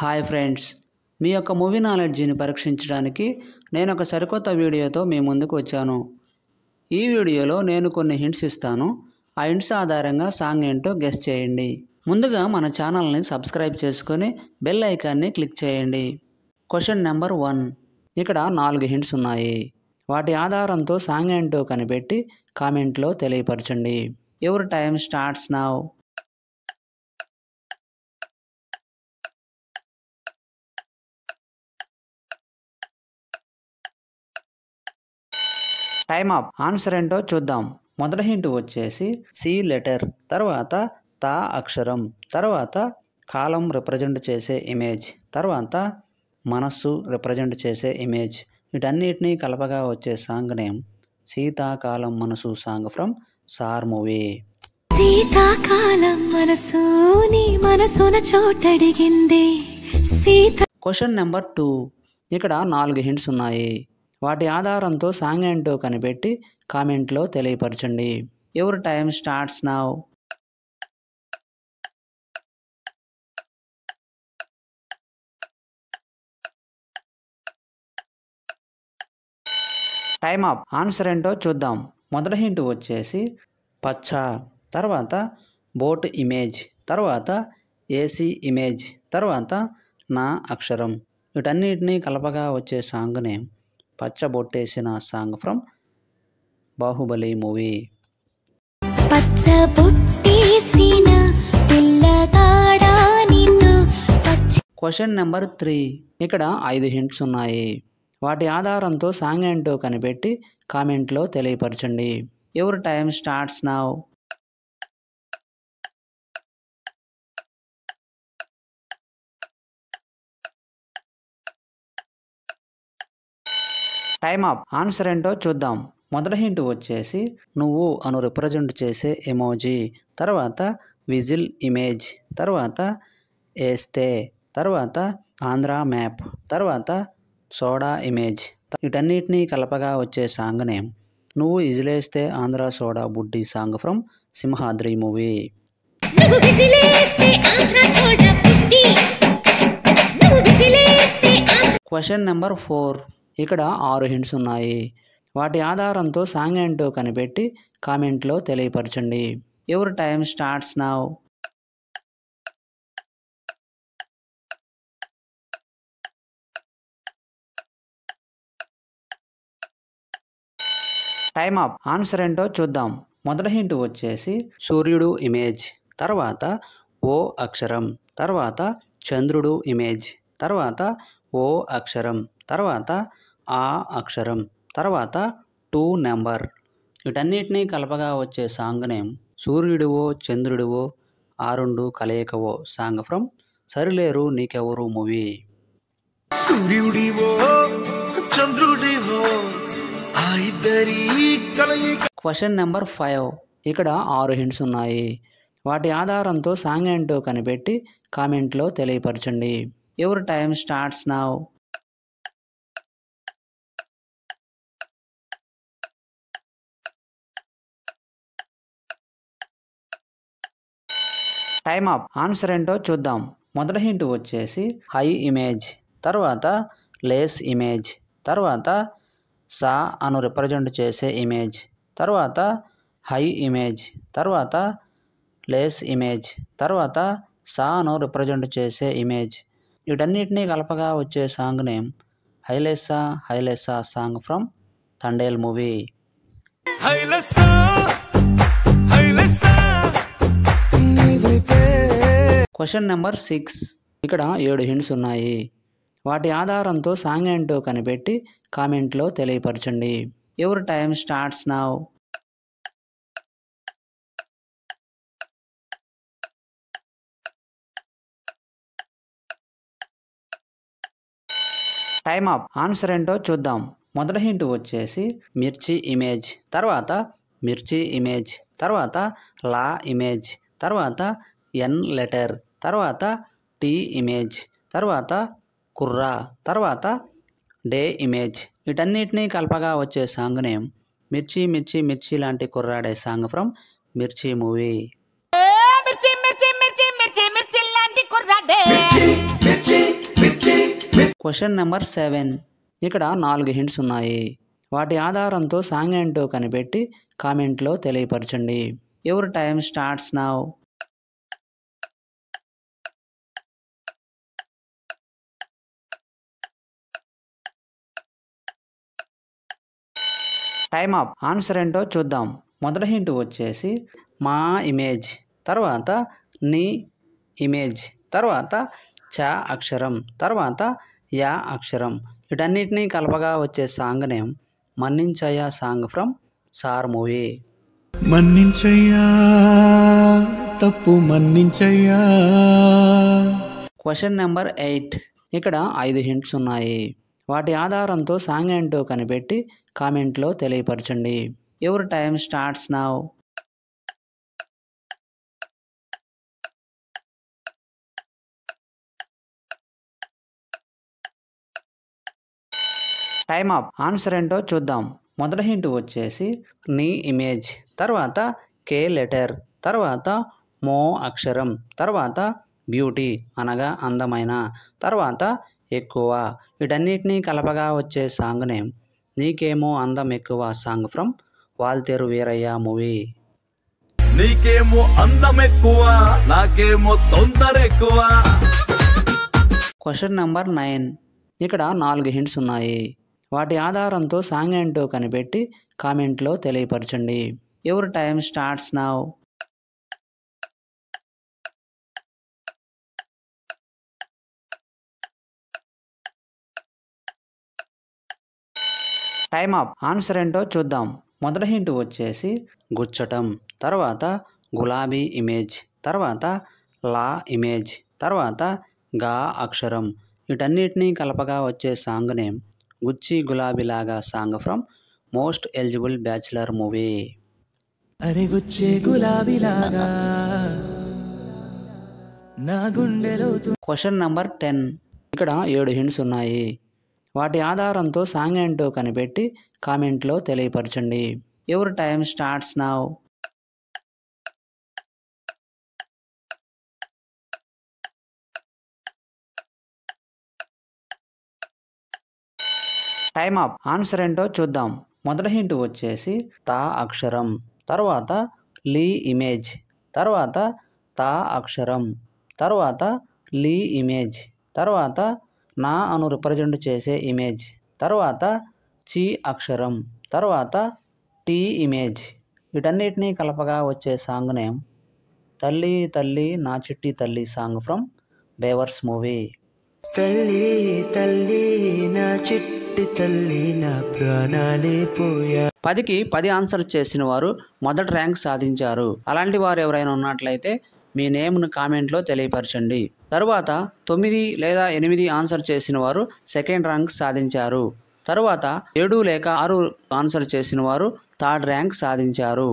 Hi friends, మీ యొక్క movie నాలెడ్జిని పరీక్షించడానికి నేను ఒక సరికొత్త వీడియోతో మీ ముందుకు వచ్చాను. ఈ వీడియోలో నేను కొన్ని హింట్స్ ఇస్తాను. ఆ హింట్స్ ఆధారంగా సాంగ్ ఏంటో గెస్ చేయండి. ముందుగా మన ఛానల్ని సబ్స్క్రైబ్ చేసుకొని బెల్ ఐకాన్ని క్లిక్ చేయండి. Question number 1. ఇక్కడ 4 హింట్స్ ఉన్నాయి. వాటి ఆధారంతో సాంగ్ ఏంటో కనిపెట్టి కామెంట్లో తెలియపరచండి. Your time starts now. Time up. Answer ఏంటో చూద్దాం. మొదటి హింట్ వచ్చేసి సి లెటర్, తర్వాత తా అక్షరం, తర్వాత కాలం రిప్రజెంట్ చేసే ఇమేజ్, తర్వాత మనస్సు రిప్రజెంట్ చేసే ఇమేజ్. వీటన్నిటినీ కలపగా వచ్చే సాంగ్ నేమ్ శీతాకాలం మనసు సాంగ్ ఫ్రమ్ సార్ మూవీ. శీతాకాలం మనసు నీ మనసున చోటడిగింది. Question number 2. ఇక్కడ 4 హింట్స్ ఉన్నాయి. వాటి ఆధారంతో సాంగ్ ఏంటో కనిపెట్టి కామెంట్లో తెలియపరచండి. Your time starts now. Time up. Answer ఏంటో చూద్దాం. మొదటి హింట్ వచ్చేసి పచ్చ, తర్వాత బోట్ ఇమేజ్, తర్వాత ఏసీ ఇమేజ్, తర్వాత నా అక్షరం. వీటన్నిటినీ కలపగా వచ్చే సాంగ్ నేమ్ పచ్చబొట్టేసిన song from Baahubali movie. Question number 3. ఇక్కడ 5 హింట్స్ ఉన్నాయి. వాటి ఆధారంతో సాంగ్ ఏంటో కనిపెట్టి కామెంట్లో తెలియపరచండి. Your time starts now. Time up. Answer ఏంటో చూద్దాం. మొదటి హింట్ వచ్చేసి నువ్వు అను రిప్రజెంట్ చేసే ఎమోజీ, తర్వాత విజిల్ ఇమేజ్, తర్వాత ఏస్తే, తర్వాత ఆంధ్ర మ్యాప్, తర్వాత సోడా ఇమేజ్. వీటన్నిటినీ కలపగా వచ్చే సాంగ్ నేమ్ నువ్వు ఇజిలేస్తే ఆంధ్ర సోడా బుడ్డి song from Simhadri movie. Question number 4. ఇక్కడ 6 హింట్స్ ఉన్నాయి. వాటి ఆధారంతో సాంగ్ ఏంటో కనిపెట్టి కామెంట్లో తెలియపరచండి. Your time starts now. Time up. Answer ఏంటో చూద్దాం. మొదటి హింట్ వచ్చేసి సూర్యుడు ఇమేజ్, తర్వాత ఓ అక్షరం, తర్వాత చంద్రుడు ఇమేజ్, తర్వాత ఓ అక్షరం, తర్వాత ఆ అక్షరం, తర్వాత 2 నెంబర్. వీటన్నిటినీ కలపగా వచ్చే సాంగ్ నేమ్ సూర్యుడివో చంద్రుడివో ఆ రెండు కలయికవో song from Sarileru Neekevvaru movie. Question number 5. ఇక్కడ 6 హింట్స్ ఉన్నాయి. వాటి ఆధారంతో సాంగ్ ఏంటో కనిపెట్టి కామెంట్లో తెలియపరచండి. Your time starts now. Time up. Answer ఏంటో చూద్దాం. మొదటి హింట్ వచ్చేసి హై ఇమేజ్, తర్వాత లేస్ ఇమేజ్, తర్వాత సా అను రిప్రజెంట్ చేసే ఇమేజ్, తర్వాత హై ఇమేజ్, తర్వాత లేస్ ఇమేజ్, తర్వాత సా అను రిప్రజెంట్ చేసే ఇమేజ్. వీటన్నిటినీ కలపగా వచ్చే సాంగ్ నేమ్ హైలెస్సా హైలెస్సా song from Thandel movie. Question number 6. ఇక్కడ 7 హింట్స్ ఉన్నాయి. వాటి ఆధారంతో సాంగ్ ఏంటో కనిపెట్టి కామెంట్లో తెలియపరచండి. Your time starts now. Time up. Answer ఏంటో చూద్దాం. మొదటి హింట్ వచ్చేసి మిర్చి ఇమేజ్, తర్వాత మిర్చి ఇమేజ్, తర్వాత లా ఇమేజ్, తర్వాత ఎన్ లెటర్, తర్వాత టీ ఇమేజ్, తర్వాత కుర్రా, తర్వాత డే ఇమేజ్. వీటన్నిటినీ కలపగా వచ్చే సాంగ్ నేమ్ మిర్చి మిర్చి మిర్చి లాంటి కుర్రాడే సాంగ్ ఫ్రమ్ మిర్చి మూవీ. మిర్చి మిర్చి మిర్చి మిర్చి మిర్చి లాంటి కుర్రాడే. Question number 7. ఇక్కడ 4 హింట్స్ ఉన్నాయి. వాటి ఆధారంతో సాంగ్ ఏంటో కనిపెట్టి కామెంట్లో తెలియపరచండి. Your time starts now. Time up. Answer ఏంటో చూద్దాం. మొదటి హింట్ వచ్చేసి మా ఇమేజ్, తర్వాత నీ ఇమేజ్, తర్వాత చ అక్షరం, తర్వాత యా అక్షరం. వీటన్నిటినీ కలపగా వచ్చే సాంగ్ నేమ్ మన్నించయ్యా సాంగ్ ఫ్రమ్ సార్ మూవీ. మన్నించయ్యా తప్పు మన్నించయ్యా. Question number 8. ఇక్కడ 5 హింట్స్ ఉన్నాయి. వాటి ఆధారంతో సాంగ్ ఏంటో కనిపెట్టి కామెంట్లో తెలియపరచండి. Your time starts now. Time up. Answer ఏంటో చూద్దాం. మొదటి హింట్ వచ్చేసి నీ ఇమేజ్, తర్వాత కే లెటర్, తర్వాత మో అక్షరం, తర్వాత బ్యూటీ అనగా అందమైన, తర్వాత ఎక్కువ. వీటన్నిటినీ కలపగా వచ్చే సాంగ్ నేమ్ నీకేమో అందం ఎక్కువ song from Waltair Veerayya movie. నీకేమో అందం ఎక్కువ, నాకేమో తొందర ఎక్కువ. Question number 9. ఇక్కడ 4 హింట్స్ ఉన్నాయి. వాటి ఆధారంతో సాంగ్ ఏంటో కనిపెట్టి కామెంట్లో తెలియపరచండి. Your time starts now. Time up. Answer ఏంటో చూద్దాం. మొదటి హింట్ వచ్చేసి గుచ్చటం, తర్వాత గులాబీ ఇమేజ్, తర్వాత లా ఇమేజ్, తర్వాత గా అక్షరం. వీటన్నిటినీ కలపగా వచ్చే సాంగ్ నేమ్ గుచ్చి గులాబీలాగా song from most eligible bachelor movie. అరే గుచ్చే గులాబీలాగా నా గుండెలో. Question number 10. ఇక్కడ 7 హింట్స్ ఉన్నాయి. వాటి ఆధారంతో సాంగ్ ఏంటో కనిపెట్టి కామెంట్లో తెలియపరచండి. Your time starts now. Time up. Answer ఏంటో చూద్దాం. మొదటి హింట్ వచ్చేసి తా అక్షరం, తర్వాత లీ ఇమేజ్, తర్వాత తా అక్షరం, తర్వాత లీ ఇమేజ్, తర్వాత నా అను రిప్రజెంట్ చేసే ఇమేజ్, తర్వాత చి అక్షరం, తర్వాత టీ ఇమేజ్. వీటన్నిటినీ కలపగా వచ్చే సాంగ్ నేమ్ తల్లి తల్లి నా చిట్టి తల్లి సాంగ్ ఫ్రమ్ బేవర్స్ మూవీ. తల్లి తల్లి నా చిట్టి తల్లి నా ప్రాణాలే పోయా. 10కి 10 ఆన్సర్ చేసిన వారు మొదటి ర్యాంక్ సాధించారు. అలాంటి వారు ఎవరైనా ఉన్నట్లయితే మీ నేమ్ను కామెంట్లో తెలియపరచండి. తరువాత 9 లేదా 8 ఆన్సర్ చేసిన వారు సెకండ్ ర్యాంక్ సాధించారు. తరువాత 7 లేక 6 ఆన్సర్ చేసిన వారు థర్డ్ ర్యాంక్ సాధించారు.